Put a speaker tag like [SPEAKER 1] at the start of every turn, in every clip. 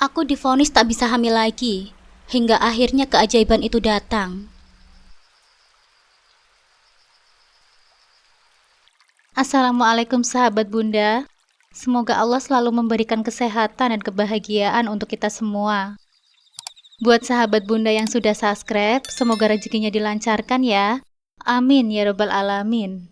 [SPEAKER 1] Aku divonis tak bisa hamil lagi, hingga akhirnya keajaiban itu datang. Assalamualaikum sahabat Bunda. Semoga Allah selalu memberikan kesehatan dan kebahagiaan untuk kita semua. Buat sahabat Bunda yang sudah subscribe, semoga rezekinya dilancarkan ya. Amin ya robbal alamin.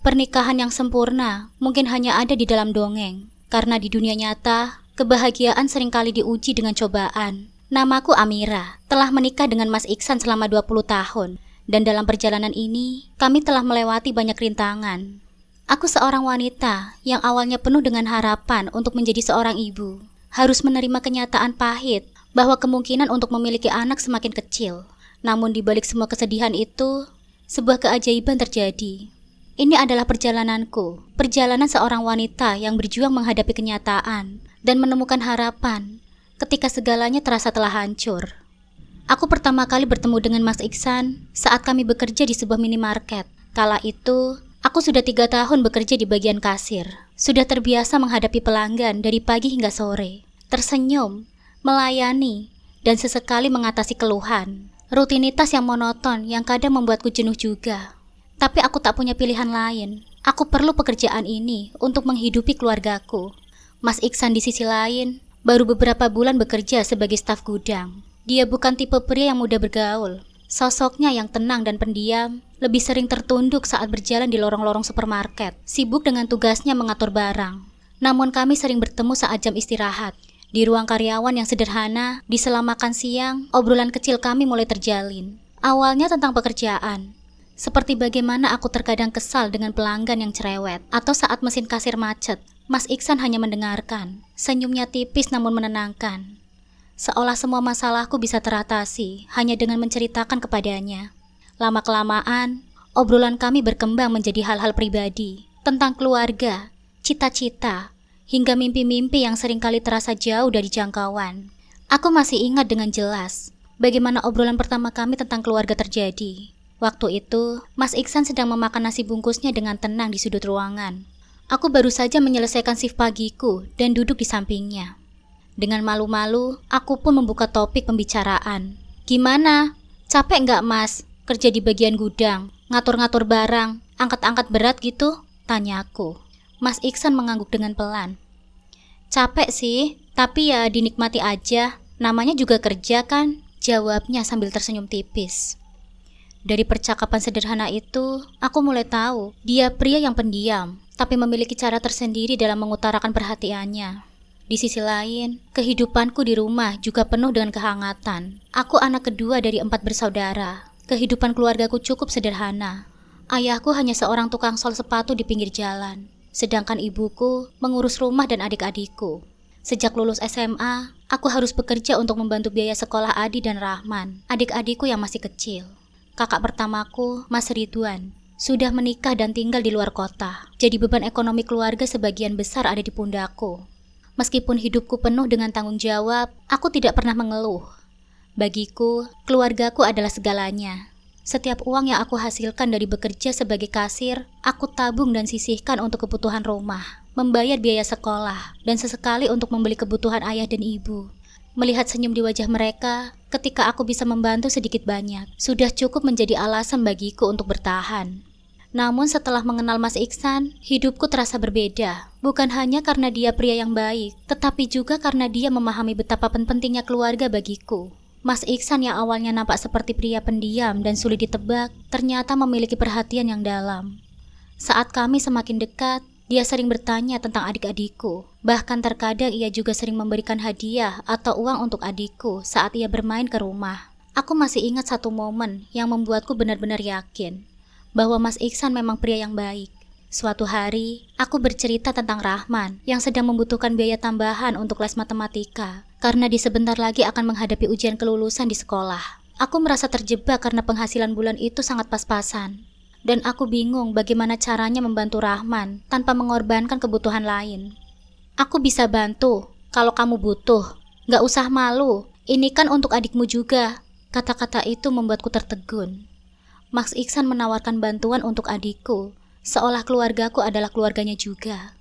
[SPEAKER 1] Pernikahan yang sempurna mungkin hanya ada di dalam dongeng, karena di dunia nyata, kebahagiaan seringkali diuji dengan cobaan. Namaku Amira, telah menikah dengan Mas Iksan selama 20 tahun, dan dalam perjalanan ini, kami telah melewati banyak rintangan. Aku seorang wanita yang awalnya penuh dengan harapan untuk menjadi seorang ibu, harus menerima kenyataan pahit bahwa kemungkinan untuk memiliki anak semakin kecil. Namun di balik semua kesedihan itu, sebuah keajaiban terjadi. Ini adalah perjalananku, perjalanan seorang wanita yang berjuang menghadapi kenyataan dan menemukan harapan ketika segalanya terasa telah hancur. Aku pertama kali bertemu dengan Mas Iksan saat kami bekerja di sebuah minimarket. Kala itu, aku sudah 3 tahun bekerja di bagian kasir. Sudah terbiasa menghadapi pelanggan dari pagi hingga sore, tersenyum, melayani, dan sesekali mengatasi keluhan. Rutinitas yang monoton yang kadang membuatku jenuh juga. Tapi aku tak punya pilihan lain. Aku perlu pekerjaan ini untuk menghidupi keluargaku. Mas Iksan di sisi lain, baru beberapa bulan bekerja sebagai staf gudang. Dia bukan tipe pria yang mudah bergaul. Sosoknya yang tenang dan pendiam, lebih sering tertunduk saat berjalan di lorong-lorong supermarket, sibuk dengan tugasnya mengatur barang. Namun kami sering bertemu saat jam istirahat. Di ruang karyawan yang sederhana, di sela makan siang, obrolan kecil kami mulai terjalin. Awalnya tentang pekerjaan. Seperti bagaimana aku terkadang kesal dengan pelanggan yang cerewet, atau saat mesin kasir macet, Mas Iksan hanya mendengarkan. Senyumnya tipis namun menenangkan. Seolah semua masalahku bisa teratasi hanya dengan menceritakan kepadanya. Lama-kelamaan, obrolan kami berkembang menjadi hal-hal pribadi, tentang keluarga, cita-cita, hingga mimpi-mimpi yang seringkali terasa jauh dari jangkauan. Aku masih ingat dengan jelas bagaimana obrolan pertama kami tentang keluarga terjadi. Waktu itu, Mas Iksan sedang memakan nasi bungkusnya dengan tenang di sudut ruangan. Aku baru saja menyelesaikan shift pagiku dan duduk di sampingnya. Dengan malu-malu, aku pun membuka topik pembicaraan. Gimana? Capek nggak Mas? Kerja di bagian gudang, ngatur-ngatur barang, angkat-angkat berat gitu? Tanya aku. Mas Iksan mengangguk dengan pelan. Capek sih, tapi ya dinikmati aja. Namanya juga kerja kan? Jawabnya sambil tersenyum tipis. Dari percakapan sederhana itu, aku mulai tahu dia pria yang pendiam, tapi memiliki cara tersendiri dalam mengutarakan perhatiannya. Di sisi lain, kehidupanku di rumah juga penuh dengan kehangatan. Aku anak kedua dari 4 bersaudara. Kehidupan keluargaku cukup sederhana. Ayahku hanya seorang tukang sol sepatu di pinggir jalan, sedangkan ibuku mengurus rumah dan adik-adikku. Sejak lulus SMA, aku harus bekerja untuk membantu biaya sekolah Adi dan Rahman, adik-adikku yang masih kecil. Kakak pertamaku, Mas Ridwan, sudah menikah dan tinggal di luar kota. Jadi beban ekonomi keluarga sebagian besar ada di pundakku. Meskipun hidupku penuh dengan tanggung jawab, aku tidak pernah mengeluh. Bagiku, keluargaku adalah segalanya. Setiap uang yang aku hasilkan dari bekerja sebagai kasir, aku tabung dan sisihkan untuk kebutuhan rumah, membayar biaya sekolah, dan sesekali untuk membeli kebutuhan ayah dan ibu. Melihat senyum di wajah mereka, ketika aku bisa membantu sedikit banyak, sudah cukup menjadi alasan bagiku untuk bertahan. Namun setelah mengenal Mas Iksan, hidupku terasa berbeda. Bukan hanya karena dia pria yang baik, tetapi juga karena dia memahami betapa pentingnya keluarga bagiku. Mas Iksan yang awalnya nampak seperti pria pendiam dan sulit ditebak, ternyata memiliki perhatian yang dalam. Saat kami semakin dekat, dia sering bertanya tentang adik-adikku. Bahkan terkadang ia juga sering memberikan hadiah atau uang untuk adikku saat ia bermain ke rumah. Aku masih ingat satu momen yang membuatku benar-benar yakin bahwa Mas Iksan memang pria yang baik. Suatu hari, aku bercerita tentang Rahman yang sedang membutuhkan biaya tambahan untuk les matematika karena di sebentar lagi akan menghadapi ujian kelulusan di sekolah. Aku merasa terjebak karena penghasilan bulan itu sangat pas-pasan. Dan aku bingung bagaimana caranya membantu Rahman tanpa mengorbankan kebutuhan lain. Aku bisa bantu kalau kamu butuh. Gak usah malu, ini kan untuk adikmu juga. Kata-kata itu membuatku tertegun. Mas Iksan menawarkan bantuan untuk adikku, seolah keluargaku adalah keluarganya juga.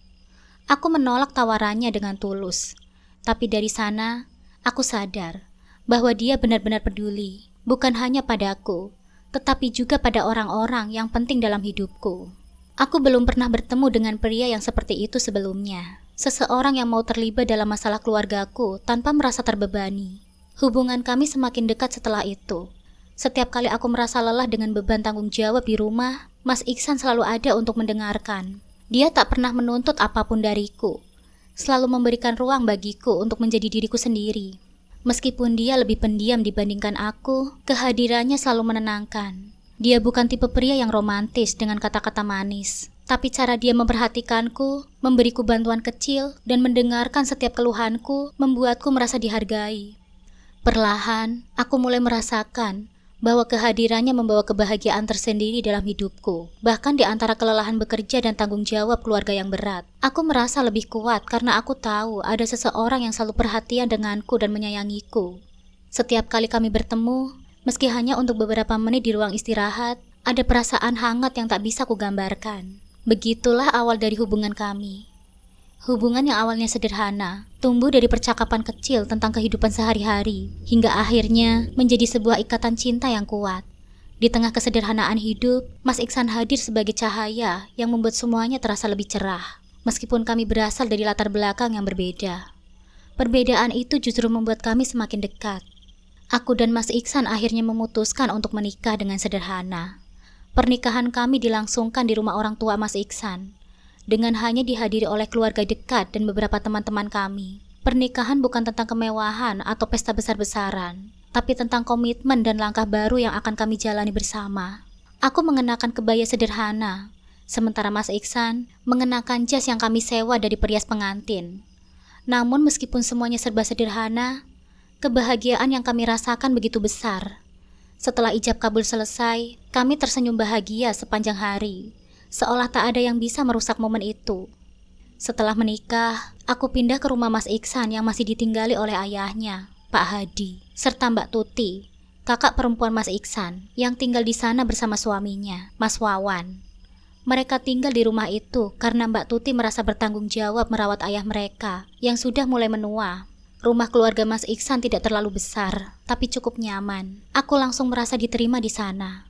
[SPEAKER 1] Aku menolak tawarannya dengan tulus, tapi dari sana aku sadar bahwa dia benar-benar peduli, bukan hanya padaku, tetapi juga pada orang-orang yang penting dalam hidupku. Aku belum pernah bertemu dengan pria yang seperti itu sebelumnya. Seseorang yang mau terlibat dalam masalah keluargaku tanpa merasa terbebani. Hubungan kami semakin dekat setelah itu. Setiap kali aku merasa lelah dengan beban tanggung jawab di rumah, Mas Iksan selalu ada untuk mendengarkan. Dia tak pernah menuntut apapun dariku, selalu memberikan ruang bagiku untuk menjadi diriku sendiri. Meskipun dia lebih pendiam dibandingkan aku, kehadirannya selalu menenangkan. Dia bukan tipe pria yang romantis dengan kata-kata manis, tapi cara dia memperhatikanku, memberiku bantuan kecil, dan mendengarkan setiap keluhanku membuatku merasa dihargai. Perlahan, aku mulai merasakan bahwa kehadirannya membawa kebahagiaan tersendiri dalam hidupku. Bahkan di antara kelelahan bekerja dan tanggung jawab keluarga yang berat, aku merasa lebih kuat karena aku tahu ada seseorang yang selalu perhatian denganku dan menyayangiku. Setiap kali kami bertemu, meski hanya untuk beberapa menit di ruang istirahat, ada perasaan hangat yang tak bisa kugambarkan. Begitulah awal dari hubungan kami. Hubungan yang awalnya sederhana, tumbuh dari percakapan kecil tentang kehidupan sehari-hari, hingga akhirnya menjadi sebuah ikatan cinta yang kuat. Di tengah kesederhanaan hidup, Mas Iksan hadir sebagai cahaya yang membuat semuanya terasa lebih cerah. Meskipun kami berasal dari latar belakang yang berbeda, perbedaan itu justru membuat kami semakin dekat. Aku dan Mas Iksan akhirnya memutuskan untuk menikah dengan sederhana. Pernikahan kami dilangsungkan di rumah orang tua Mas Iksan, dengan hanya dihadiri oleh keluarga dekat dan beberapa teman-teman kami. Pernikahan bukan tentang kemewahan atau pesta besar-besaran, tapi tentang komitmen dan langkah baru yang akan kami jalani bersama. Aku mengenakan kebaya sederhana, sementara Mas Iksan mengenakan jas yang kami sewa dari perias pengantin. Namun meskipun semuanya serba sederhana, kebahagiaan yang kami rasakan begitu besar. Setelah ijab kabul selesai, kami tersenyum bahagia sepanjang hari, seolah tak ada yang bisa merusak momen itu. Setelah menikah, aku pindah ke rumah Mas Iksan yang masih ditinggali oleh ayahnya, Pak Hadi, serta Mbak Tuti, kakak perempuan Mas Iksan, yang tinggal di sana bersama suaminya, Mas Wawan. Mereka tinggal di rumah itu karena Mbak Tuti merasa bertanggung jawab merawat ayah mereka yang sudah mulai menua. Rumah keluarga Mas Iksan tidak terlalu besar, tapi cukup nyaman. Aku langsung merasa diterima di sana.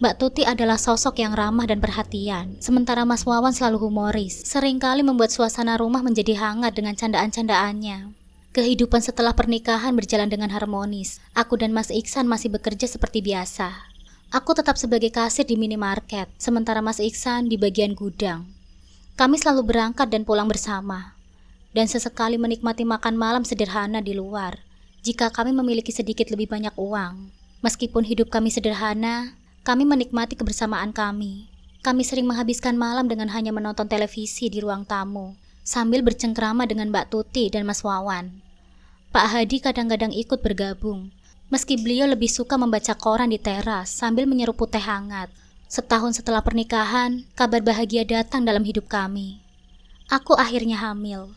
[SPEAKER 1] Mbak Tuti adalah sosok yang ramah dan perhatian, sementara Mas Wawan selalu humoris, seringkali membuat suasana rumah menjadi hangat dengan candaan-candaannya. Kehidupan setelah pernikahan berjalan dengan harmonis. Aku dan Mas Iksan masih bekerja seperti biasa. Aku tetap sebagai kasir di minimarket, sementara Mas Iksan di bagian gudang. Kami selalu berangkat dan pulang bersama, dan sesekali menikmati makan malam sederhana di luar, jika kami memiliki sedikit lebih banyak uang. Meskipun hidup kami sederhana, kami menikmati kebersamaan kami. Kami sering menghabiskan malam dengan hanya menonton televisi di ruang tamu, sambil bercengkrama dengan Mbak Tuti dan Mas Wawan. Pak Hadi kadang-kadang ikut bergabung, meski beliau lebih suka membaca koran di teras sambil menyeruput teh hangat. Setahun setelah pernikahan, kabar bahagia datang dalam hidup kami. Aku akhirnya hamil.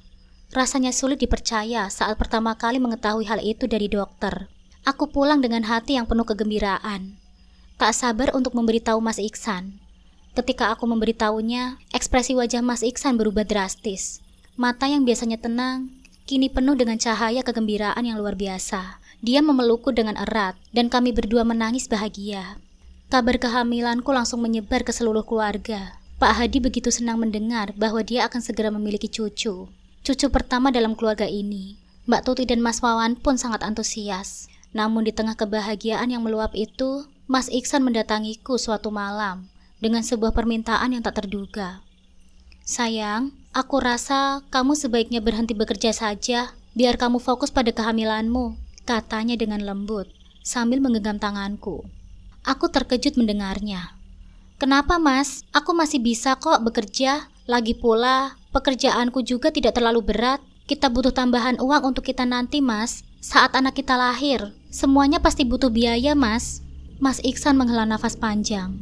[SPEAKER 1] Rasanya sulit dipercaya saat pertama kali mengetahui hal itu dari dokter. Aku pulang dengan hati yang penuh kegembiraan. Tak sabar untuk memberitahu Mas Iksan. Ketika aku memberitahunya, ekspresi wajah Mas Iksan berubah drastis. Mata yang biasanya tenang, kini penuh dengan cahaya kegembiraan yang luar biasa. Dia memelukku dengan erat, dan kami berdua menangis bahagia. Kabar kehamilanku langsung menyebar ke seluruh keluarga. Pak Hadi begitu senang mendengar bahwa dia akan segera memiliki cucu. Cucu pertama dalam keluarga ini. Mbak Tuti dan Mas Wawan pun sangat antusias. Namun di tengah kebahagiaan yang meluap itu, Mas Iksan mendatangiku suatu malam dengan sebuah permintaan yang tak terduga. "Sayang, aku rasa kamu sebaiknya berhenti bekerja saja, biar kamu fokus pada kehamilanmu," katanya dengan lembut, sambil menggenggam tanganku. Aku terkejut mendengarnya. "Kenapa, Mas? Aku masih bisa kok bekerja. Lagi pula, pekerjaanku juga tidak terlalu berat. Kita butuh tambahan uang untuk kita nanti, Mas. Saat anak kita lahir, semuanya pasti butuh biaya, Mas." Mas Iksan menghela nafas panjang.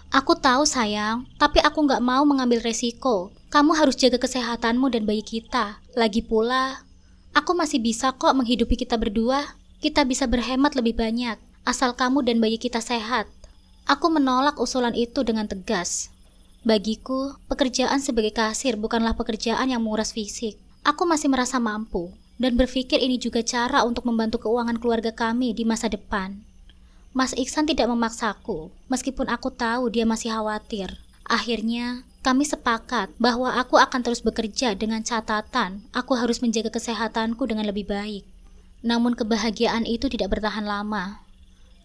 [SPEAKER 1] "Aku tahu sayang, tapi aku gak mau mengambil resiko. Kamu harus jaga kesehatanmu dan bayi kita. Lagi pula, aku masih bisa kok menghidupi kita berdua. Kita bisa berhemat lebih banyak, asal kamu dan bayi kita sehat." Aku menolak usulan itu dengan tegas. Bagiku, pekerjaan sebagai kasir bukanlah pekerjaan yang menguras fisik. Aku masih merasa mampu, dan berpikir ini juga cara untuk membantu keuangan keluarga kami di masa depan. Mas Iksan tidak memaksaku, meskipun aku tahu dia masih khawatir. Akhirnya, kami sepakat bahwa aku akan terus bekerja dengan catatan aku harus menjaga kesehatanku dengan lebih baik. Namun kebahagiaan itu tidak bertahan lama.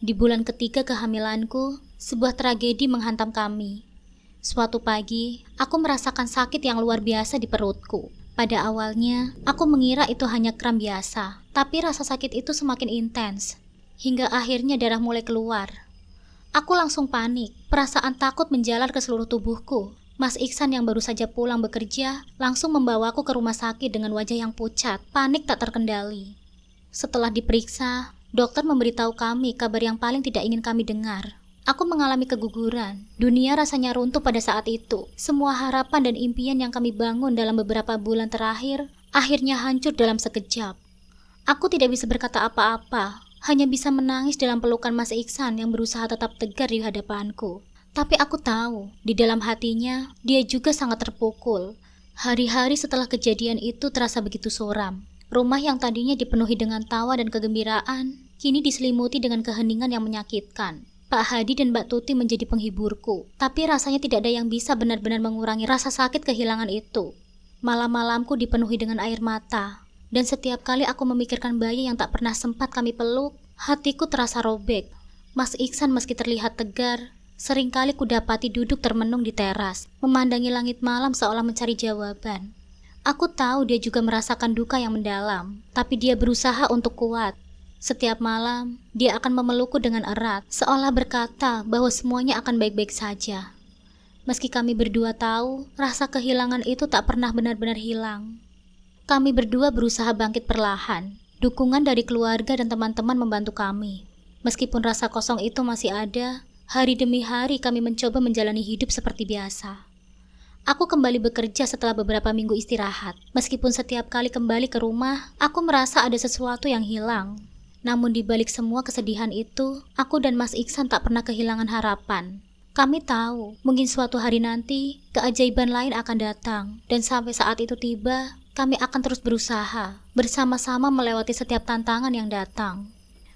[SPEAKER 1] Di bulan ketiga kehamilanku, sebuah tragedi menghantam kami. Suatu pagi, aku merasakan sakit yang luar biasa di perutku. Pada awalnya, aku mengira itu hanya kram biasa, tapi rasa sakit itu semakin intens, hingga akhirnya darah mulai keluar. Aku langsung panik, perasaan takut menjalar ke seluruh tubuhku. Mas Iksan yang baru saja pulang bekerja, langsung membawaku ke rumah sakit dengan wajah yang pucat, panik tak terkendali. Setelah diperiksa, dokter memberitahu kami kabar yang paling tidak ingin kami dengar. Aku mengalami keguguran. Dunia rasanya runtuh pada saat itu. Semua harapan dan impian yang kami bangun dalam beberapa bulan terakhir akhirnya hancur dalam sekejap. Aku tidak bisa berkata apa-apa, hanya bisa menangis dalam pelukan Mas Iksan yang berusaha tetap tegar di hadapanku. Tapi aku tahu, di dalam hatinya, dia juga sangat terpukul. Hari-hari setelah kejadian itu terasa begitu suram. Rumah yang tadinya dipenuhi dengan tawa dan kegembiraan, kini diselimuti dengan keheningan yang menyakitkan. Pak Hadi dan Mbak Tuti menjadi penghiburku, tapi rasanya tidak ada yang bisa benar-benar mengurangi rasa sakit kehilangan itu. Malam-malamku dipenuhi dengan air mata, dan setiap kali aku memikirkan bayi yang tak pernah sempat kami peluk, hatiku terasa robek. Mas Iksan meski terlihat tegar, seringkali kudapati duduk termenung di teras, memandangi langit malam seolah mencari jawaban. Aku tahu dia juga merasakan duka yang mendalam, tapi dia berusaha untuk kuat. Setiap malam, dia akan memelukku dengan erat, seolah berkata bahwa semuanya akan baik-baik saja. Meski kami berdua tahu, rasa kehilangan itu tak pernah benar-benar hilang. Kami berdua berusaha bangkit perlahan. Dukungan dari keluarga dan teman-teman membantu kami. Meskipun rasa kosong itu masih ada, hari demi hari kami mencoba menjalani hidup seperti biasa. Aku kembali bekerja setelah beberapa minggu istirahat. Meskipun setiap kali kembali ke rumah, aku merasa ada sesuatu yang hilang. Namun di balik semua kesedihan itu, aku dan Mas Iksan tak pernah kehilangan harapan. Kami tahu, mungkin suatu hari nanti, keajaiban lain akan datang. Dan sampai saat itu tiba, kami akan terus berusaha, bersama-sama melewati setiap tantangan yang datang.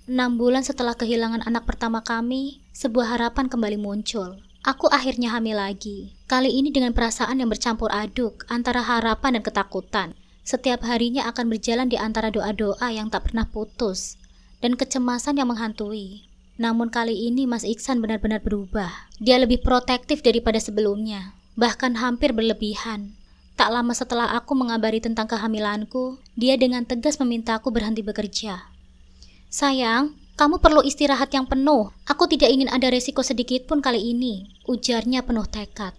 [SPEAKER 1] 6 bulan setelah kehilangan anak pertama kami, sebuah harapan kembali muncul. Aku akhirnya hamil lagi. Kali ini dengan perasaan yang bercampur aduk antara harapan dan ketakutan. Setiap harinya akan berjalan di antara doa-doa yang tak pernah putus dan kecemasan yang menghantui. Namun kali ini Mas Iksan benar-benar berubah. Dia lebih protektif daripada sebelumnya, bahkan hampir berlebihan. Tak lama setelah aku mengabari tentang kehamilanku, dia dengan tegas memintaku berhenti bekerja. "Sayang, kamu perlu istirahat yang penuh. Aku tidak ingin ada resiko sedikit pun kali ini," ujarnya penuh tekad.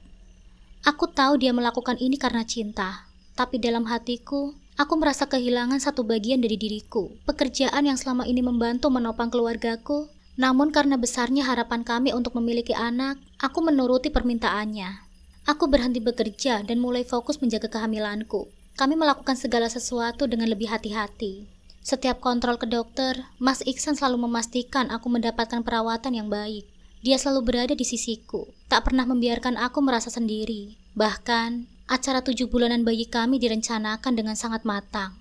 [SPEAKER 1] Aku tahu dia melakukan ini karena cinta, tapi dalam hatiku, aku merasa kehilangan satu bagian dari diriku, pekerjaan yang selama ini membantu menopang keluargaku. Namun karena besarnya harapan kami untuk memiliki anak, aku menuruti permintaannya. Aku berhenti bekerja dan mulai fokus menjaga kehamilanku. Kami melakukan segala sesuatu dengan lebih hati-hati. Setiap kontrol ke dokter, Mas Iksan selalu memastikan aku mendapatkan perawatan yang baik. Dia selalu berada di sisiku, tak pernah membiarkan aku merasa sendiri. Bahkan, acara 7 bulanan bayi kami direncanakan dengan sangat matang.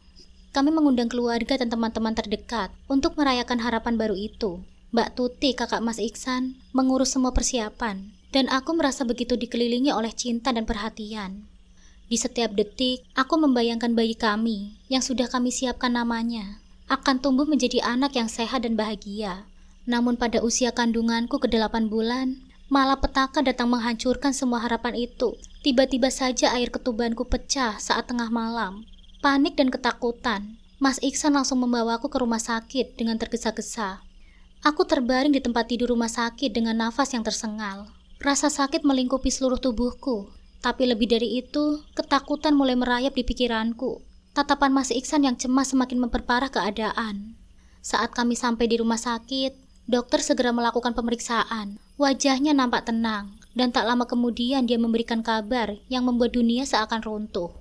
[SPEAKER 1] Kami mengundang keluarga dan teman-teman terdekat untuk merayakan harapan baru itu. Mbak Tuti, kakak Mas Iksan, mengurus semua persiapan, dan aku merasa begitu dikelilingi oleh cinta dan perhatian. Di setiap detik, aku membayangkan bayi kami, yang sudah kami siapkan namanya, akan tumbuh menjadi anak yang sehat dan bahagia. Namun pada usia kandunganku ke-8 bulan, malapetaka datang menghancurkan semua harapan itu. Tiba-tiba saja air ketubanku pecah saat tengah malam. Panik dan ketakutan, Mas Iksan langsung membawaku ke rumah sakit dengan tergesa-gesa. Aku terbaring di tempat tidur rumah sakit dengan nafas yang tersengal. Rasa sakit melingkupi seluruh tubuhku, tapi lebih dari itu, ketakutan mulai merayap di pikiranku. Tatapan Mas Iksan yang cemas semakin memperparah keadaan. Saat kami sampai di rumah sakit, dokter segera melakukan pemeriksaan. Wajahnya nampak tenang, dan tak lama kemudian dia memberikan kabar yang membuat dunia seakan runtuh.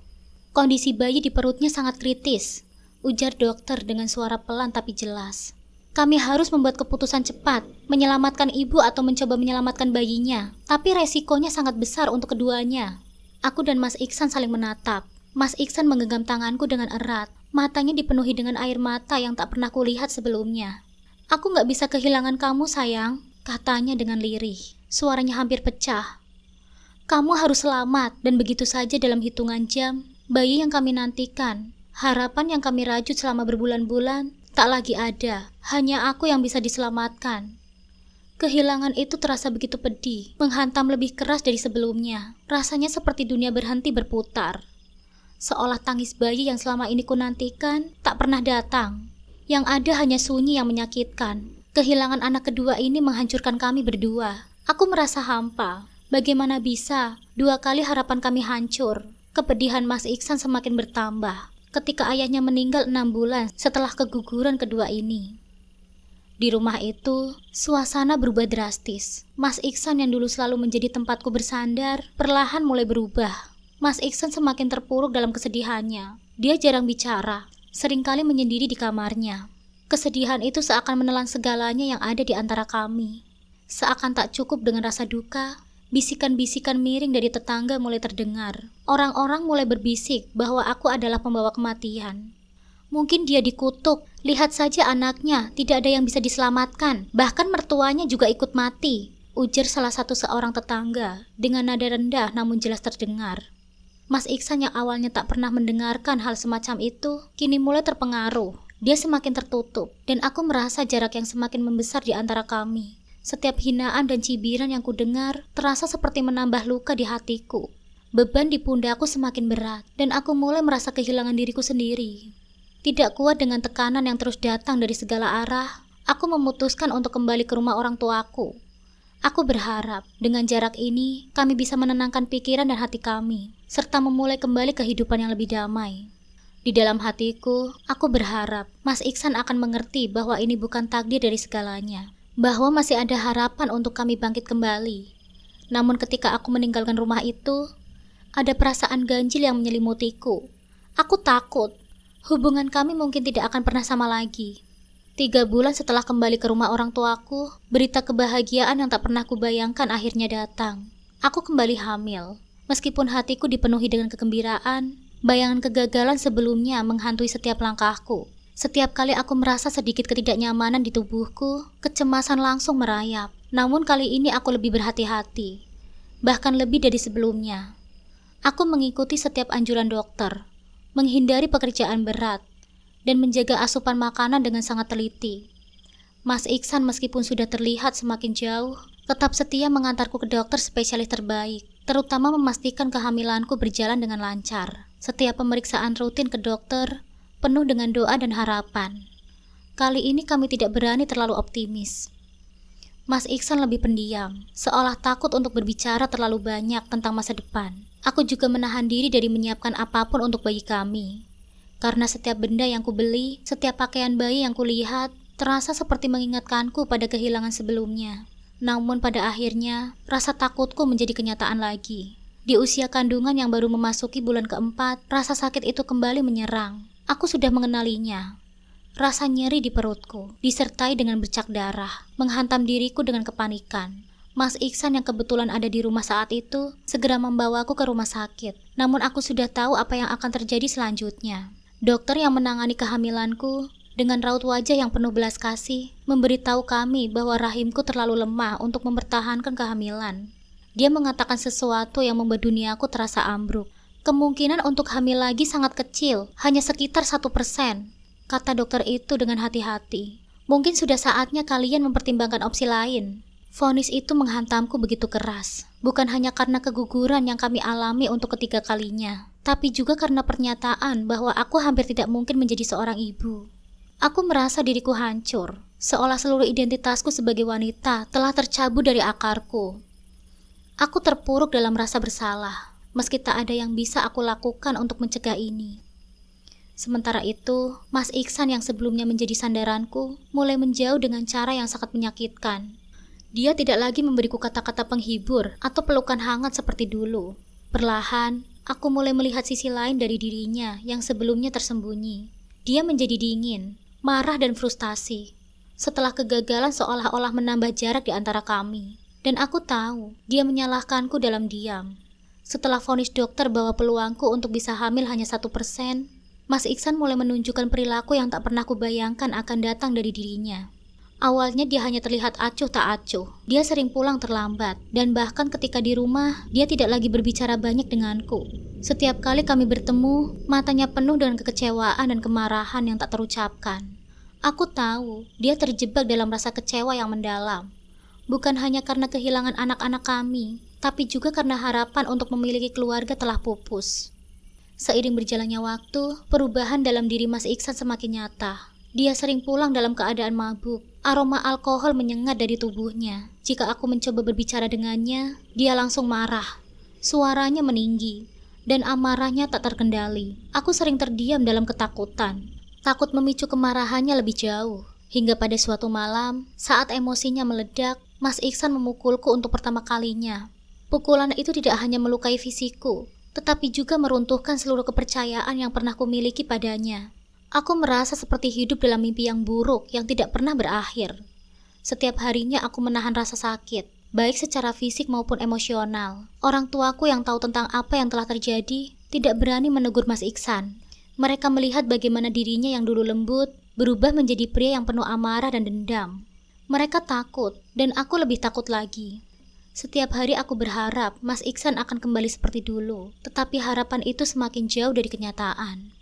[SPEAKER 1] "Kondisi bayi di perutnya sangat kritis," ujar dokter dengan suara pelan tapi jelas. Kami harus membuat keputusan cepat, menyelamatkan ibu atau mencoba menyelamatkan bayinya. Tapi resikonya sangat besar untuk keduanya. Aku dan Mas Iksan saling menatap. Mas Iksan menggenggam tanganku dengan erat. Matanya dipenuhi dengan air mata yang tak pernah kulihat sebelumnya. Aku gak bisa kehilangan kamu, sayang, katanya dengan lirih. Suaranya hampir pecah. Kamu harus selamat, dan begitu saja dalam hitungan jam, bayi yang kami nantikan, harapan yang kami rajut selama berbulan-bulan, tak lagi ada, hanya aku yang bisa diselamatkan. Kehilangan itu terasa begitu pedih, menghantam lebih keras dari sebelumnya. Rasanya seperti dunia berhenti berputar. Seolah tangis bayi yang selama ini kunantikan tak pernah datang. Yang ada hanya sunyi yang menyakitkan. Kehilangan anak kedua ini menghancurkan kami berdua. Aku merasa hampa. Bagaimana bisa? 2 kali harapan kami hancur. Kepedihan Mas Iksan semakin bertambah ketika ayahnya meninggal 6 bulan setelah keguguran kedua ini. Di rumah itu, suasana berubah drastis. Mas Iksan yang dulu selalu menjadi tempatku bersandar, perlahan mulai berubah. Mas Iksan semakin terpuruk dalam kesedihannya. Dia jarang bicara, seringkali menyendiri di kamarnya. Kesedihan itu seakan menelan segalanya yang ada di antara kami. Seakan tak cukup dengan rasa duka, bisikan-bisikan miring dari tetangga mulai terdengar. Orang-orang mulai berbisik bahwa aku adalah pembawa kematian. Mungkin dia dikutuk. Lihat saja anaknya, tidak ada yang bisa diselamatkan. Bahkan mertuanya juga ikut mati, ujar salah satu seorang tetangga dengan nada rendah namun jelas terdengar. Mas Iksan yang awalnya tak pernah mendengarkan hal semacam itu, kini mulai terpengaruh. Dia semakin tertutup, dan aku merasa jarak yang semakin membesar di antara kami. Setiap hinaan dan cibiran yang kudengar terasa seperti menambah luka di hatiku. Beban di pundakku semakin berat, dan aku mulai merasa kehilangan diriku sendiri. Tidak kuat dengan tekanan yang terus datang dari segala arah, aku memutuskan untuk kembali ke rumah orang tuaku. Aku berharap dengan jarak ini kami bisa menenangkan pikiran dan hati kami, serta memulai kembali kehidupan yang lebih damai. Di dalam hatiku, aku berharap Mas Iksan akan mengerti bahwa ini bukan takdir dari segalanya, bahwa masih ada harapan untuk kami bangkit kembali. Namun ketika aku meninggalkan rumah itu, ada perasaan ganjil yang menyelimutiku. Aku takut, hubungan kami mungkin tidak akan pernah sama lagi. 3 bulan setelah kembali ke rumah orang tuaku, berita kebahagiaan yang tak pernah kubayangkan akhirnya datang. Aku kembali hamil. Meskipun hatiku dipenuhi dengan kegembiraan, bayangan kegagalan sebelumnya menghantui setiap langkahku. Setiap kali aku merasa sedikit ketidaknyamanan di tubuhku, kecemasan langsung merayap. Namun kali ini aku lebih berhati-hati, bahkan lebih dari sebelumnya. Aku mengikuti setiap anjuran dokter, menghindari pekerjaan berat, dan menjaga asupan makanan dengan sangat teliti. Mas Iksan meskipun sudah terlihat semakin jauh, tetap setia mengantarku ke dokter spesialis terbaik, terutama memastikan kehamilanku berjalan dengan lancar. Setiap pemeriksaan rutin ke dokter penuh dengan doa dan harapan. Kali ini kami tidak berani terlalu optimis. Mas Iksan lebih pendiam, seolah takut untuk berbicara terlalu banyak tentang masa depan. Aku juga menahan diri dari menyiapkan apapun untuk bayi kami. Karena setiap benda yang kubeli, setiap pakaian bayi yang kulihat, terasa seperti mengingatkanku pada kehilangan sebelumnya. Namun pada akhirnya, rasa takutku menjadi kenyataan lagi. Di usia kandungan yang baru memasuki bulan keempat, rasa sakit itu kembali menyerang. Aku sudah mengenalinya. Rasa nyeri di perutku, disertai dengan bercak darah, menghantam diriku dengan kepanikan. Mas Iksan yang kebetulan ada di rumah saat itu, segera membawaku ke rumah sakit. Namun aku sudah tahu apa yang akan terjadi selanjutnya. Dokter yang menangani kehamilanku, dengan raut wajah yang penuh belas kasih, memberitahu kami bahwa rahimku terlalu lemah untuk mempertahankan kehamilan. Dia mengatakan sesuatu yang membuat duniaku terasa ambruk. Kemungkinan untuk hamil lagi sangat kecil, hanya sekitar 1%, kata dokter itu dengan hati-hati. Mungkin sudah saatnya kalian mempertimbangkan opsi lain. Vonis itu menghantamku begitu keras, bukan hanya karena keguguran yang kami alami untuk ketiga kalinya, tapi juga karena pernyataan bahwa aku hampir tidak mungkin menjadi seorang ibu. Aku merasa diriku hancur, seolah seluruh identitasku sebagai wanita telah tercabut dari akarku. Aku terpuruk dalam rasa bersalah, meski tak ada yang bisa aku lakukan untuk mencegah ini. Sementara itu, Mas Iksan yang sebelumnya menjadi sandaranku, mulai menjauh dengan cara yang sangat menyakitkan. Dia tidak lagi memberiku kata-kata penghibur atau pelukan hangat seperti dulu. Perlahan, aku mulai melihat sisi lain dari dirinya yang sebelumnya tersembunyi. Dia menjadi dingin, marah dan frustasi. Setelah kegagalan seolah-olah menambah jarak di antara kami. Dan aku tahu, dia menyalahkanku dalam diam. Setelah vonis dokter bahwa peluangku untuk bisa hamil hanya 1%, Mas Iksan mulai menunjukkan perilaku yang tak pernah kubayangkan akan datang dari dirinya. Awalnya dia hanya terlihat acuh tak acuh. Dia sering pulang terlambat, dan bahkan ketika di rumah, dia tidak lagi berbicara banyak denganku. Setiap kali kami bertemu, matanya penuh dengan kekecewaan dan kemarahan yang tak terucapkan. Aku tahu, dia terjebak dalam rasa kecewa yang mendalam. Bukan hanya karena kehilangan anak-anak kami, tapi juga karena harapan untuk memiliki keluarga telah pupus. Seiring berjalannya waktu, perubahan dalam diri Mas Iksan semakin nyata. Dia sering pulang dalam keadaan mabuk. Aroma alkohol menyengat dari tubuhnya. Jika aku mencoba berbicara dengannya, dia langsung marah. Suaranya meninggi, dan amarahnya tak terkendali. Aku sering terdiam dalam ketakutan. Takut memicu kemarahannya lebih jauh. Hingga pada suatu malam, saat emosinya meledak, Mas Iksan memukulku untuk pertama kalinya. Pukulan itu tidak hanya melukai fisikku, tetapi juga meruntuhkan seluruh kepercayaan yang pernah kumiliki padanya. Aku merasa seperti hidup dalam mimpi yang buruk yang tidak pernah berakhir. Setiap harinya aku menahan rasa sakit, baik secara fisik maupun emosional. Orang tuaku yang tahu tentang apa yang telah terjadi tidak berani menegur Mas Iksan. Mereka melihat bagaimana dirinya yang dulu lembut berubah menjadi pria yang penuh amarah dan dendam. Mereka takut, dan aku lebih takut lagi. Setiap hari aku berharap Mas Iksan akan kembali seperti dulu, tetapi harapan itu semakin jauh dari kenyataan.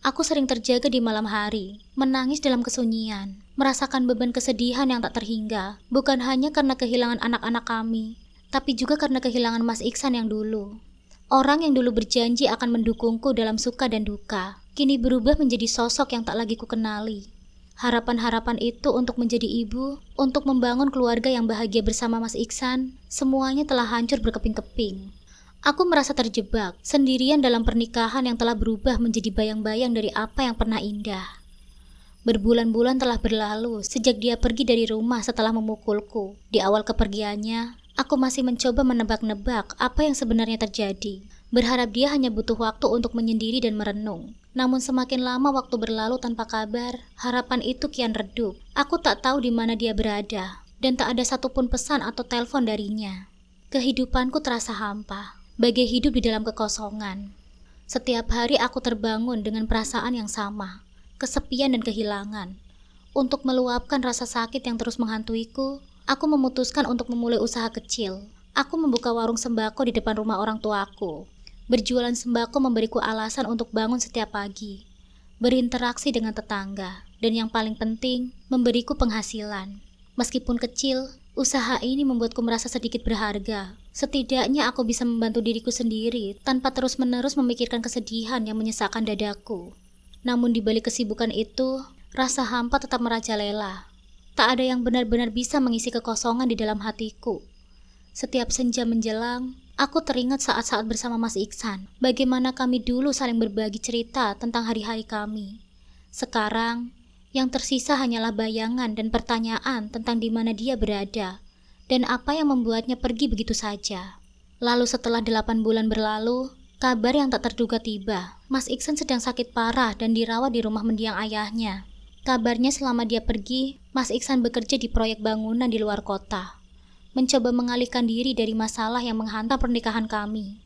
[SPEAKER 1] Aku sering terjaga di malam hari, menangis dalam kesunyian, merasakan beban kesedihan yang tak terhingga, bukan hanya karena kehilangan anak-anak kami, tapi juga karena kehilangan Mas Iksan yang dulu. Orang yang dulu berjanji akan mendukungku dalam suka dan duka, kini berubah menjadi sosok yang tak lagi kukenali. Harapan-harapan itu untuk menjadi ibu, untuk membangun keluarga yang bahagia bersama Mas Iksan, semuanya telah hancur berkeping-keping. Aku merasa terjebak, sendirian dalam pernikahan yang telah berubah menjadi bayang-bayang dari apa yang pernah indah. Berbulan-bulan telah berlalu sejak dia pergi dari rumah setelah memukulku. Di awal kepergiannya, aku masih mencoba menebak-nebak apa yang sebenarnya terjadi. Berharap dia hanya butuh waktu untuk menyendiri dan merenung. Namun semakin lama waktu berlalu tanpa kabar, harapan itu kian redup. Aku tak tahu di mana dia berada, dan tak ada satupun pesan atau telepon darinya. Kehidupanku terasa hampa, bagai hidup di dalam kekosongan. Setiap hari aku terbangun dengan perasaan yang sama, kesepian dan kehilangan. Untuk meluapkan rasa sakit yang terus menghantuiku, aku memutuskan untuk memulai usaha kecil. Aku membuka warung sembako di depan rumah orang tuaku. Berjualan sembako memberiku alasan untuk bangun setiap pagi, berinteraksi dengan tetangga, dan yang paling penting, memberiku penghasilan. Meskipun kecil, usaha ini membuatku merasa sedikit berharga. Setidaknya aku bisa membantu diriku sendiri tanpa terus-menerus memikirkan kesedihan yang menyesakkan dadaku. Namun di balik kesibukan itu, rasa hampa tetap merajalela. Tak ada yang benar-benar bisa mengisi kekosongan di dalam hatiku. Setiap senja menjelang, aku teringat saat-saat bersama Mas Iksan. Bagaimana kami dulu saling berbagi cerita tentang hari-hari kami. Sekarang, yang tersisa hanyalah bayangan dan pertanyaan tentang di mana dia berada dan apa yang membuatnya pergi begitu saja. Lalu setelah 8 bulan berlalu, kabar yang tak terduga tiba. Mas Iksan sedang sakit parah dan dirawat di rumah mendiang ayahnya. Kabarnya selama dia pergi, Mas Iksan bekerja di proyek bangunan di luar kota, mencoba mengalihkan diri dari masalah yang menghantam pernikahan kami.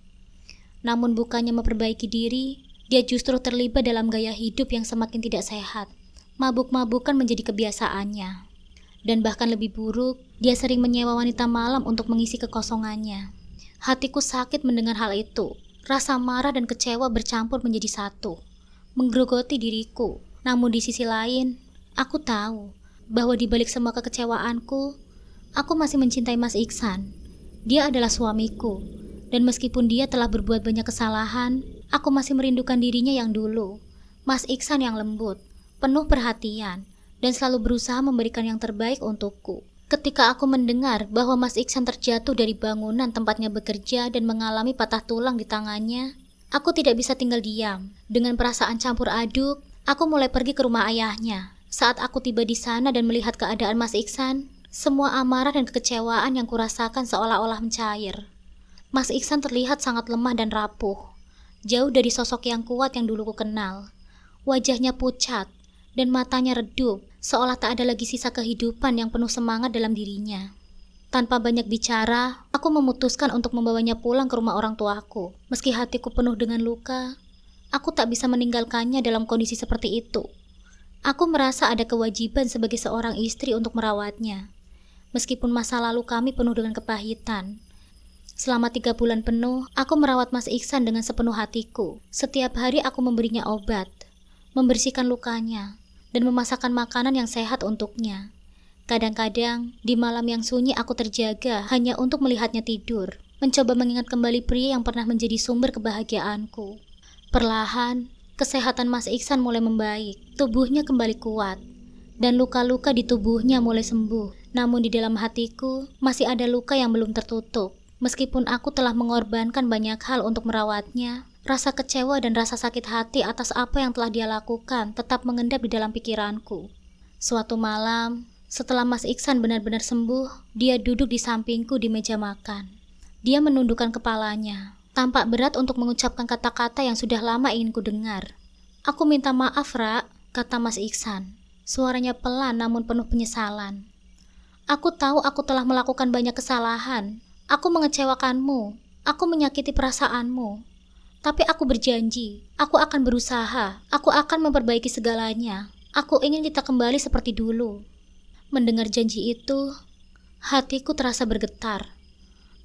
[SPEAKER 1] Namun bukannya memperbaiki diri, dia justru terlibat dalam gaya hidup yang semakin tidak sehat. Mabuk-mabukan menjadi kebiasaannya. Dan bahkan lebih buruk, dia sering menyewa wanita malam untuk mengisi kekosongannya. Hatiku sakit mendengar hal itu. Rasa marah dan kecewa bercampur menjadi satu, menggerogoti diriku. Namun di sisi lain, aku tahu bahwa di balik semua kekecewaanku, aku masih mencintai Mas Iksan. Dia adalah suamiku, dan meskipun dia telah berbuat banyak kesalahan, aku masih merindukan dirinya yang dulu. Mas Iksan yang lembut, penuh perhatian, dan selalu berusaha memberikan yang terbaik untukku. Ketika aku mendengar bahwa Mas Iksan terjatuh dari bangunan tempatnya bekerja dan mengalami patah tulang di tangannya, aku tidak bisa tinggal diam. Dengan perasaan campur aduk, aku mulai pergi ke rumah ayahnya. Saat aku tiba di sana dan melihat keadaan Mas Iksan, semua amarah dan kekecewaan yang kurasakan seolah-olah mencair. Mas Iksan terlihat sangat lemah dan rapuh, jauh dari sosok yang kuat yang dulu ku kenal. Wajahnya pucat, dan matanya redup, seolah tak ada lagi sisa kehidupan yang penuh semangat dalam dirinya. Tanpa banyak bicara, aku memutuskan untuk membawanya pulang ke rumah orang tuaku. Meski hatiku penuh dengan luka, aku tak bisa meninggalkannya dalam kondisi seperti itu. Aku merasa ada kewajiban sebagai seorang istri untuk merawatnya. Meskipun masa lalu kami penuh dengan kepahitan, selama 3 bulan penuh, aku merawat Mas Iksan dengan sepenuh hatiku. Setiap hari aku memberinya obat, membersihkan lukanya, dan memasakkan makanan yang sehat untuknya. Kadang-kadang, di malam yang sunyi aku terjaga hanya untuk melihatnya tidur, mencoba mengingat kembali pria yang pernah menjadi sumber kebahagiaanku. Perlahan, kesehatan Mas Iksan mulai membaik, tubuhnya kembali kuat, dan luka-luka di tubuhnya mulai sembuh. Namun di dalam hatiku, masih ada luka yang belum tertutup. Meskipun aku telah mengorbankan banyak hal untuk merawatnya, rasa kecewa dan rasa sakit hati atas apa yang telah dia lakukan tetap mengendap di dalam pikiranku. Suatu malam, setelah Mas Iksan benar-benar sembuh, dia duduk di sampingku di meja makan. Dia menundukkan kepalanya, tampak berat untuk mengucapkan kata-kata yang sudah lama ingin ku dengar. "Aku minta maaf, Ra," kata Mas Iksan. Suaranya pelan namun penuh penyesalan. "Aku tahu aku telah melakukan banyak kesalahan. Aku mengecewakanmu, aku menyakiti perasaanmu. Tapi aku berjanji, aku akan berusaha, aku akan memperbaiki segalanya. Aku ingin kita kembali seperti dulu." Mendengar janji itu, hatiku terasa bergetar.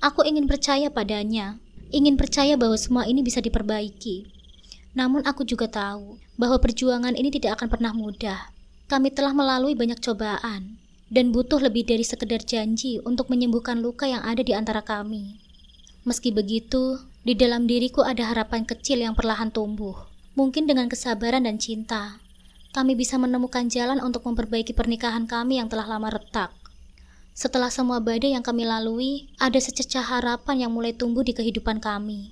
[SPEAKER 1] Aku ingin percaya padanya, ingin percaya bahwa semua ini bisa diperbaiki. Namun aku juga tahu bahwa perjuangan ini tidak akan pernah mudah. Kami telah melalui banyak cobaan, dan butuh lebih dari sekedar janji untuk menyembuhkan luka yang ada di antara kami. Meski begitu, di dalam diriku ada harapan kecil yang perlahan tumbuh. Mungkin dengan kesabaran dan cinta, kami bisa menemukan jalan untuk memperbaiki pernikahan kami yang telah lama retak. Setelah semua badai yang kami lalui, ada secercah harapan yang mulai tumbuh di kehidupan kami.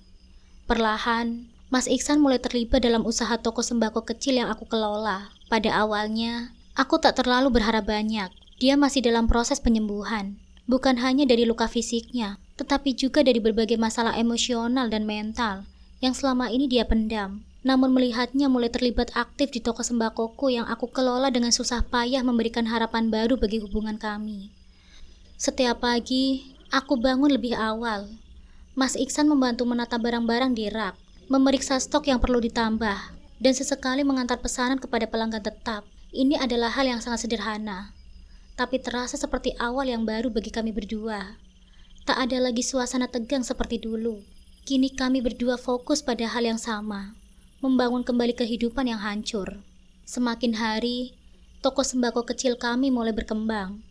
[SPEAKER 1] Perlahan, Mas Iksan mulai terlibat dalam usaha toko sembako kecil yang aku kelola. Pada awalnya, aku tak terlalu berharap banyak. Dia masih dalam proses penyembuhan, bukan hanya dari luka fisiknya, tetapi juga dari berbagai masalah emosional dan mental yang selama ini dia pendam. Namun melihatnya mulai terlibat aktif di toko sembakoku yang aku kelola dengan susah payah memberikan harapan baru bagi hubungan kami. Setiap pagi, aku bangun lebih awal. Mas Iksan membantu menata barang-barang di rak, memeriksa stok yang perlu ditambah, dan sesekali mengantar pesanan kepada pelanggan tetap. Ini adalah hal yang sangat sederhana, tapi terasa seperti awal yang baru bagi kami berdua. Tak ada lagi suasana tegang seperti dulu. Kini kami berdua fokus pada hal yang sama, membangun kembali kehidupan yang hancur. Semakin hari, toko sembako kecil kami mulai berkembang.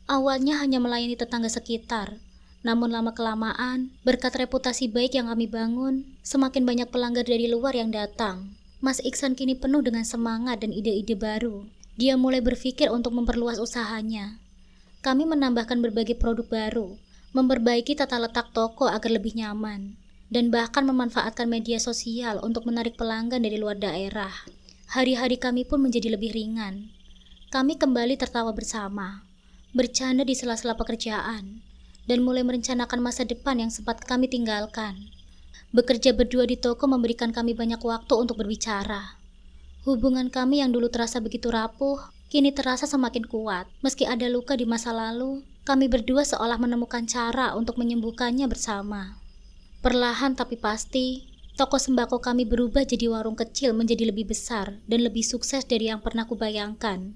[SPEAKER 1] Awalnya hanya melayani tetangga sekitar, namun lama-kelamaan, berkat reputasi baik yang kami bangun, semakin banyak pelanggan dari luar yang datang. Mas Iksan kini penuh dengan semangat dan ide-ide baru. Dia mulai berpikir untuk memperluas usahanya. Kami menambahkan berbagai produk baru, memperbaiki tata letak toko agar lebih nyaman, dan bahkan memanfaatkan media sosial untuk menarik pelanggan dari luar daerah. Hari-hari kami pun menjadi lebih ringan. Kami kembali tertawa bersama, bercanda di sela-sela pekerjaan, dan mulai merencanakan masa depan yang sempat kami tinggalkan. Bekerja berdua di toko memberikan kami banyak waktu untuk berbicara. Hubungan kami yang dulu terasa begitu rapuh, kini terasa semakin kuat. Meski ada luka di masa lalu, kami berdua seolah menemukan cara untuk menyembuhkannya bersama. Perlahan tapi pasti, toko sembako kami berubah jadi warung kecil menjadi lebih besar dan lebih sukses dari yang pernah kubayangkan.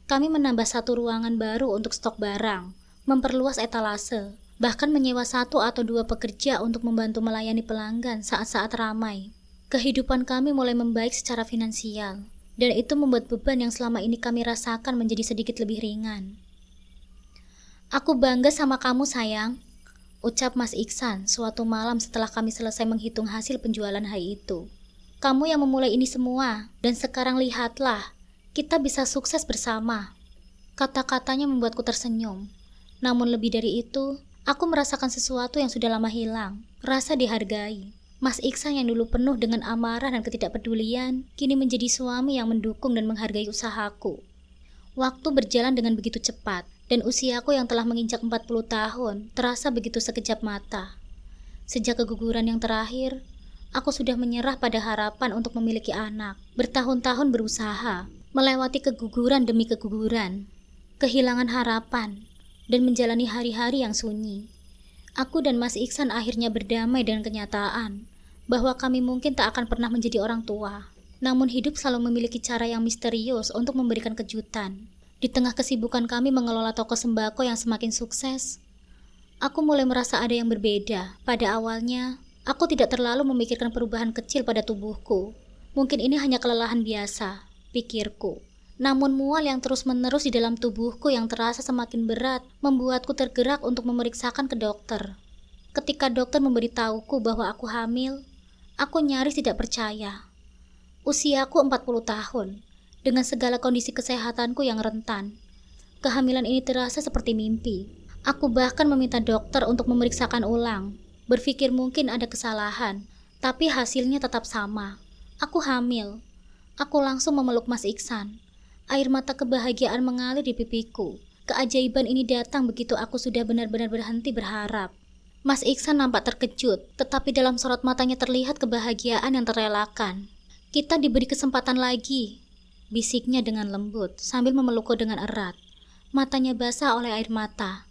[SPEAKER 1] Kami menambah satu ruangan baru untuk stok barang, memperluas etalase, bahkan menyewa 1 atau 2 pekerja untuk membantu melayani pelanggan saat-saat ramai. Kehidupan kami mulai membaik secara finansial, dan itu membuat beban yang selama ini kami rasakan menjadi sedikit lebih ringan. "Aku bangga sama kamu, sayang," ucap Mas Iksan suatu malam setelah kami selesai menghitung hasil penjualan hari itu. "Kamu yang memulai ini semua, dan sekarang lihatlah, kita bisa sukses bersama." Kata-katanya membuatku tersenyum. Namun lebih dari itu, aku merasakan sesuatu yang sudah lama hilang, rasa dihargai. Mas Iksan yang dulu penuh dengan amarah dan ketidakpedulian, kini menjadi suami yang mendukung dan menghargai usahaku. Waktu berjalan dengan begitu cepat, dan usiaku yang telah menginjak 40 tahun terasa begitu sekejap mata. Sejak keguguran yang terakhir, aku sudah menyerah pada harapan untuk memiliki anak. Bertahun-tahun berusaha, melewati keguguran demi keguguran, kehilangan harapan, dan menjalani hari-hari yang sunyi. Aku dan Mas Iksan akhirnya berdamai dengan kenyataan bahwa kami mungkin tak akan pernah menjadi orang tua. Namun hidup selalu memiliki cara yang misterius untuk memberikan kejutan. Di tengah kesibukan kami mengelola toko sembako yang semakin sukses, aku mulai merasa ada yang berbeda. Pada awalnya, aku tidak terlalu memikirkan perubahan kecil pada tubuhku. Mungkin ini hanya kelelahan biasa, pikirku. Namun mual yang terus-menerus di dalam tubuhku yang terasa semakin berat membuatku tergerak untuk memeriksakan ke dokter. Ketika dokter memberitahuku bahwa aku hamil, aku nyaris tidak percaya. Usiaku 40 tahun, dengan segala kondisi kesehatanku yang rentan. Kehamilan ini terasa seperti mimpi. Aku bahkan meminta dokter untuk memeriksakan ulang. Berpikir mungkin ada kesalahan, tapi hasilnya tetap sama. Aku hamil. Aku langsung memeluk Mas Iksan. Air mata kebahagiaan mengalir di pipiku. Keajaiban ini datang begitu aku sudah benar-benar berhenti berharap. Mas Iksan nampak terkejut, tetapi dalam sorot matanya terlihat kebahagiaan yang terelakkan. Kita diberi kesempatan lagi, bisiknya dengan lembut sambil memelukku dengan erat. Matanya basah oleh air mata.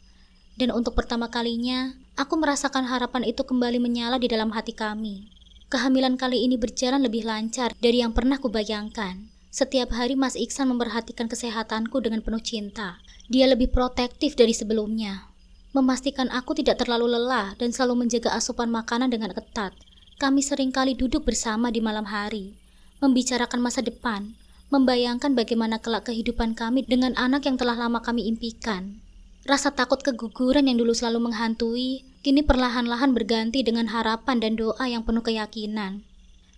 [SPEAKER 1] Dan untuk pertama kalinya, aku merasakan harapan itu kembali menyala di dalam hati kami. Kehamilan kali ini berjalan lebih lancar dari yang pernah kubayangkan. Setiap hari Mas Iksan memperhatikan kesehatanku dengan penuh cinta. Dia lebih protektif dari sebelumnya, memastikan aku tidak terlalu lelah dan selalu menjaga asupan makanan dengan ketat. Kami seringkali duduk bersama di malam hari, membicarakan masa depan, membayangkan bagaimana kelak kehidupan kami dengan anak yang telah lama kami impikan. Rasa takut keguguran yang dulu selalu menghantui, kini perlahan-lahan berganti dengan harapan dan doa yang penuh keyakinan.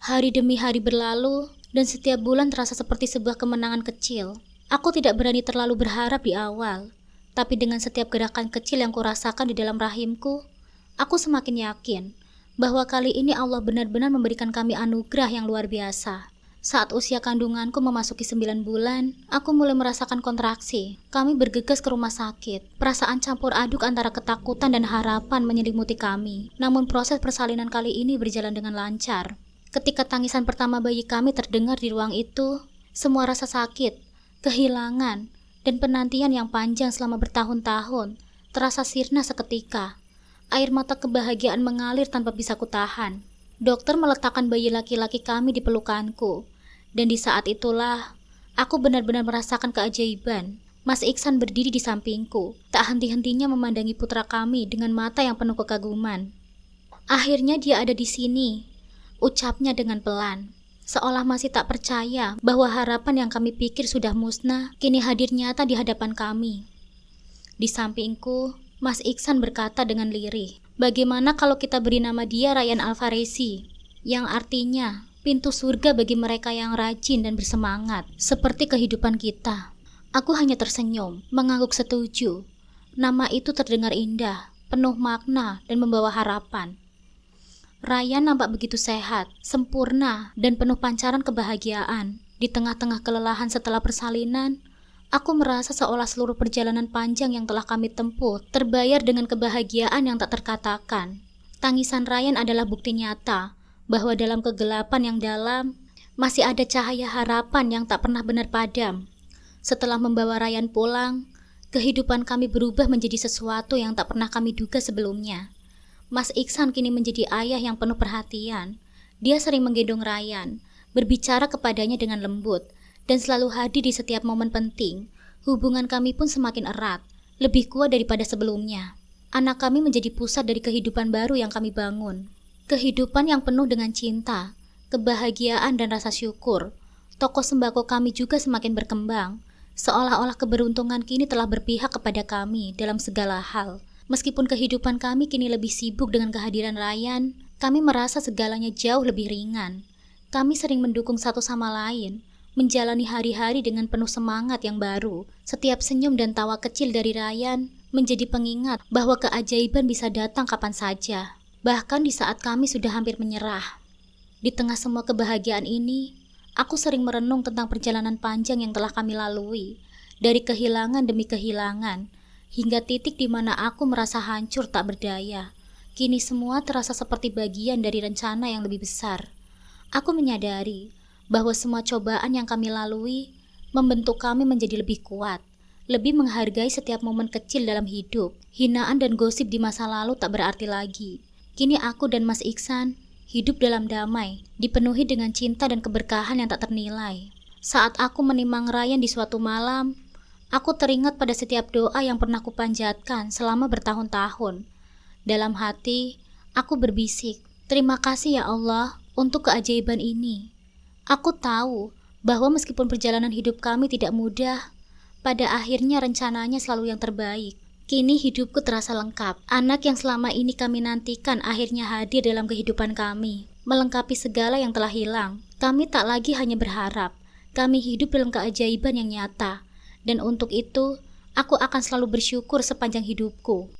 [SPEAKER 1] Hari demi hari berlalu, dan setiap bulan terasa seperti sebuah kemenangan kecil. Aku tidak berani terlalu berharap di awal, tapi dengan setiap gerakan kecil yang kurasakan di dalam rahimku, aku semakin yakin bahwa kali ini Allah benar-benar memberikan kami anugerah yang luar biasa. Saat usia kandunganku memasuki 9 bulan, aku mulai merasakan kontraksi. Kami bergegas ke rumah sakit. Perasaan campur aduk antara ketakutan dan harapan menyelimuti kami. Namun proses persalinan kali ini berjalan dengan lancar. Ketika tangisan pertama bayi kami terdengar di ruang itu, semua rasa sakit, kehilangan, dan penantian yang panjang selama bertahun-tahun terasa sirna seketika. Air mata kebahagiaan mengalir tanpa bisa kutahan. Dokter meletakkan bayi laki-laki kami di pelukanku, dan di saat itulah aku benar-benar merasakan keajaiban. Mas Iksan berdiri di sampingku, tak henti-hentinya memandangi putra kami dengan mata yang penuh kekaguman. Akhirnya dia ada di sini, ucapnya dengan pelan, seolah masih tak percaya bahwa harapan yang kami pikir sudah musnah, kini hadir nyata di hadapan kami. Di sampingku, Mas Iksan berkata dengan lirih, "Bagaimana kalau kita beri nama dia Ryan Alvarezi, yang artinya pintu surga bagi mereka yang rajin dan bersemangat, seperti kehidupan kita." Aku hanya tersenyum, mengangguk setuju. Nama itu terdengar indah, penuh makna, dan membawa harapan. Ryan nampak begitu sehat, sempurna, dan penuh pancaran kebahagiaan. Di tengah-tengah kelelahan setelah persalinan, aku merasa seolah seluruh perjalanan panjang yang telah kami tempuh terbayar dengan kebahagiaan yang tak terkatakan. Tangisan Ryan adalah bukti nyata bahwa dalam kegelapan yang dalam masih ada cahaya harapan yang tak pernah benar padam. Setelah membawa Ryan pulang, kehidupan kami berubah menjadi sesuatu yang tak pernah kami duga sebelumnya. Mas Iksan kini menjadi ayah yang penuh perhatian. Dia sering menggendong Ryan, berbicara kepadanya dengan lembut, dan selalu hadir di setiap momen penting. Hubungan kami pun semakin erat, lebih kuat daripada sebelumnya. Anak kami menjadi pusat dari kehidupan baru yang kami bangun. Kehidupan yang penuh dengan cinta, kebahagiaan, dan rasa syukur. Toko sembako kami juga semakin berkembang, seolah-olah keberuntungan kini telah berpihak kepada kami dalam segala hal. Meskipun kehidupan kami kini lebih sibuk dengan kehadiran Ryan, kami merasa segalanya jauh lebih ringan. Kami sering mendukung satu sama lain, menjalani hari-hari dengan penuh semangat yang baru. Setiap senyum dan tawa kecil dari Ryan menjadi pengingat bahwa keajaiban bisa datang kapan saja, bahkan di saat kami sudah hampir menyerah. Di tengah semua kebahagiaan ini, aku sering merenung tentang perjalanan panjang yang telah kami lalui, dari kehilangan demi kehilangan, hingga titik di mana aku merasa hancur tak berdaya. Kini semua terasa seperti bagian dari rencana yang lebih besar. Aku menyadari bahwa semua cobaan yang kami lalui membentuk kami menjadi lebih kuat, lebih menghargai setiap momen kecil dalam hidup. Hinaan dan gosip di masa lalu tak berarti lagi. Kini aku dan Mas Iksan hidup dalam damai, dipenuhi dengan cinta dan keberkahan yang tak ternilai. Saat aku menimang Ryan di suatu malam, aku teringat pada setiap doa yang pernah kupanjatkan selama bertahun-tahun. Dalam hati, aku berbisik, "Terima kasih ya Allah untuk keajaiban ini." Aku tahu bahwa meskipun perjalanan hidup kami tidak mudah, pada akhirnya rencananya selalu yang terbaik. Kini hidupku terasa lengkap. Anak yang selama ini kami nantikan akhirnya hadir dalam kehidupan kami, melengkapi segala yang telah hilang. Kami tak lagi hanya berharap, kami hidup dalam keajaiban yang nyata. Dan untuk itu, aku akan selalu bersyukur sepanjang hidupku.